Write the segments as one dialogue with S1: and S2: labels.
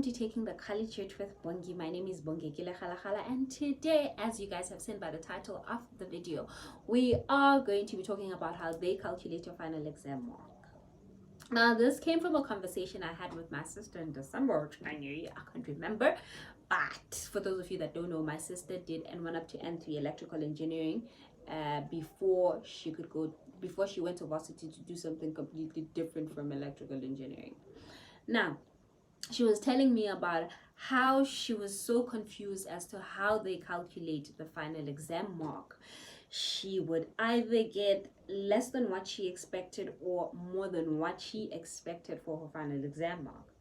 S1: to Taking the College with Bongi. My name is Bongekile, and today, as you guys have seen by the title of the video, we are going to be talking about how they calculate your final exam mark. Now, this came from a conversation I had with my sister in December or January, I can't remember. But for those of you that don't know, my sister did N1 up to N3 electrical engineering before she went to varsity to do something completely different from electrical engineering. Now, she was telling me about how she was so confused as to how they calculate the final exam mark. She would either get less than what she expected or more than what she expected for her final exam mark.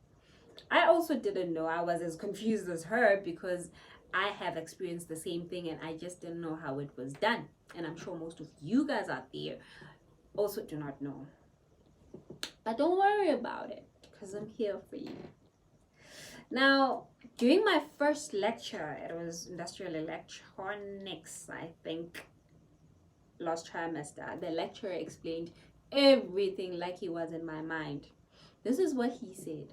S1: I also didn't know. I was as confused as her because I have experienced the same thing and I just didn't know how it was done. And I'm sure most of you guys out there also do not know. But don't worry about it because I'm here for you. Now, during my first lecture, it was industrial electronics, I think, last trimester, the lecturer explained everything like it was in my mind. This is what he said.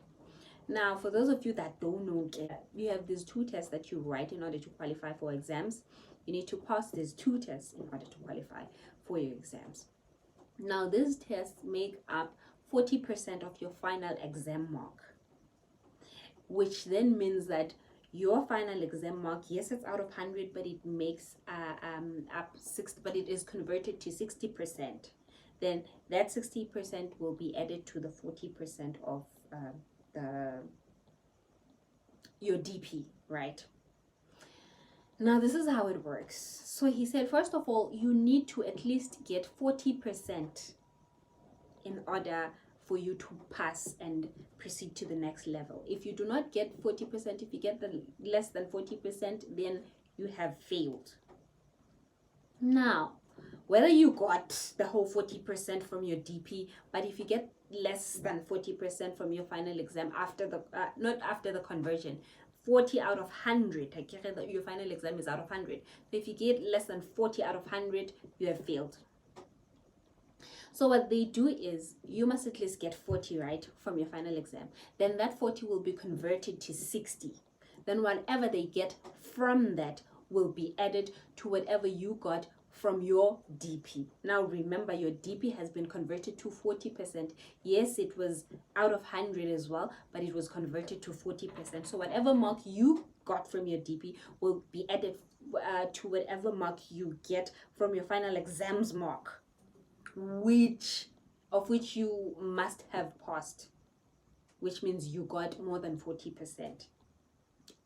S1: Now, for those of you that don't know, you have these two tests that you write in order to qualify for exams. You need to pass these two tests in order to qualify for your exams. Now, these tests make up 40% of your final exam mark, which then means that your final exam mark, yes, it's out of 100, but it makes up 60, but it is converted to 60%. Then that 60% will be added to the 40% of your DP, right? Now, this is how it works. So he said, first of all, you need to at least get 40% in order for you to pass and proceed to the next level. If you do not get 40%, if you get the less than 40%, then you have failed. Now, whether you got the whole 40% from your DP, but if you get less than 40% from your final exam after the not after the conversion, 40 out of 100, your final exam is out of 100. So if you get less than 40 out of 100, you have failed. So what they do is you must at least get 40 right from your final exam. Then that 40 will be converted to 60. Then whatever they get from that will be added to whatever you got from your DP. Now remember, your DP has been converted to 40%. Yes, it was out of 100 as well, but it was converted to 40%. So whatever mark you got from your DP will be added to whatever mark you get from your final exams mark, which you must have passed, which means you got more than 40%,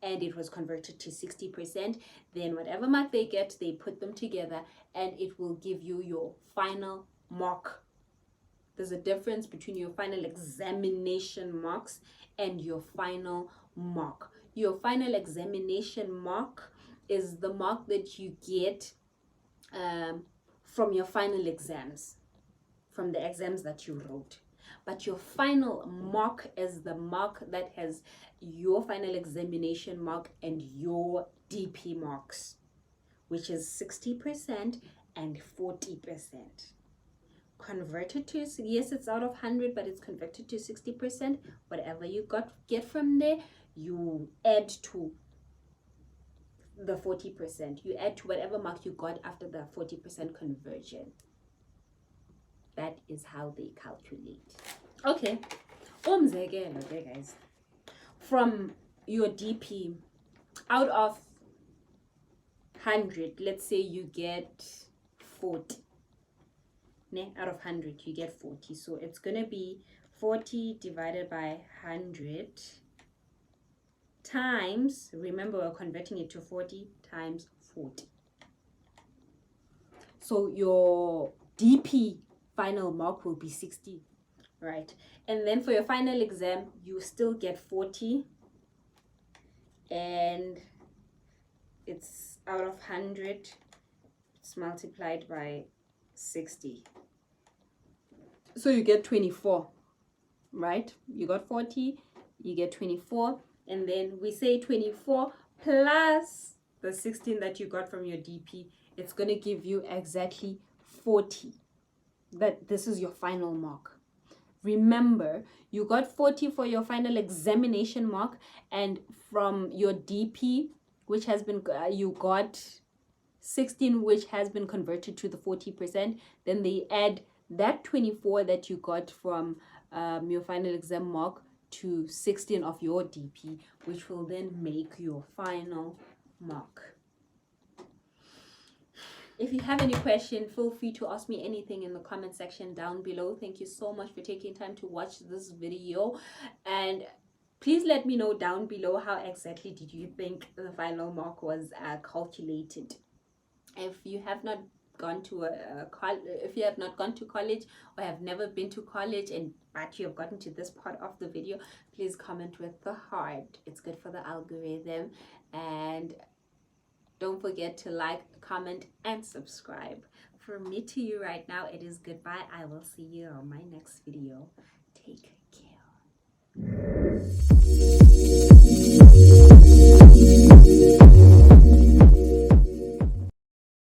S1: and it was converted to 60%. Then whatever mark they get, they put them together and it will give you your final mark. There's a difference between your final examination marks and your final mark. Your final examination mark is the mark that you get from your final exams, from the exams that you wrote. But your final mark is the mark that has your final examination mark and your DP marks, which is 60% and 40%. Converted to, yes, it's out of 100, but it's converted to 60%. Whatever you get from there, you add to the 40%. You add to whatever mark you got after the 40% conversion. That is how they calculate. Okay. Okay, guys. From your DP, out of 100, let's say you get 40. Out of 100, you get 40. So it's going to be 40 divided by 100 times, remember we're converting it to 40 times 40. So your DP final mark will be 60, right? And then for your final exam, you still get 40, and it's out of 100, it's multiplied by 60. So you get 24, right? You got 40, you get 24, and then we say 24 plus the 16 that you got from your DP, it's going to give you exactly 40. That this is your final mark. remember, you got 40 for your final examination mark, and from your DP, which has been, you got 16, which has been converted to the 40%. Then they add that 24 that you got from your final exam mark to 16 of your DP, which will then make your final mark. If you have any question, feel free to ask me anything in the comment section down below. Thank you so much for taking time to watch this video, and please let me know down below how exactly did you think the final mark was calculated. If you have not gone to if you have not gone to college or have never been to college but you have gotten to this part of the video, please comment with the heart. It's good for the algorithm. And don't forget to like, comment, and subscribe. From me to you right now, it is goodbye. I will see you on my next video. Take care.